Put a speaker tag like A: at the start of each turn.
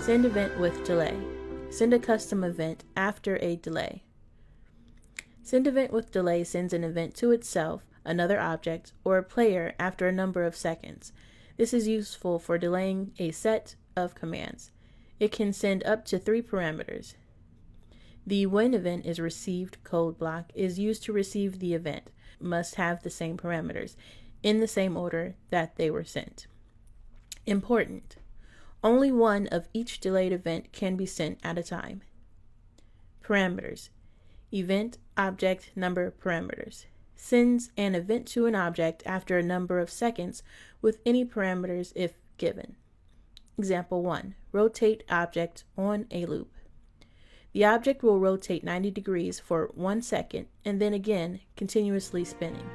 A: Send event with delay. Send a custom event after a delay. Send event with delay sends an event to itself, another object, or a player after a number of seconds. This is useful for delaying a set of commands. It can send up to 3 parameters. The when event is received code block is used to receive the event, must have the same parameters, in the same order that they were sent. Important. Only one of each delayed event can be sent at a time. Parameters. Event, object, number, parameters. Sends an event to an object after a number of seconds with any parameters if given. Example 1. Rotate object on a loop. The object will rotate 90 degrees for 1 second and then again, continuously spinning.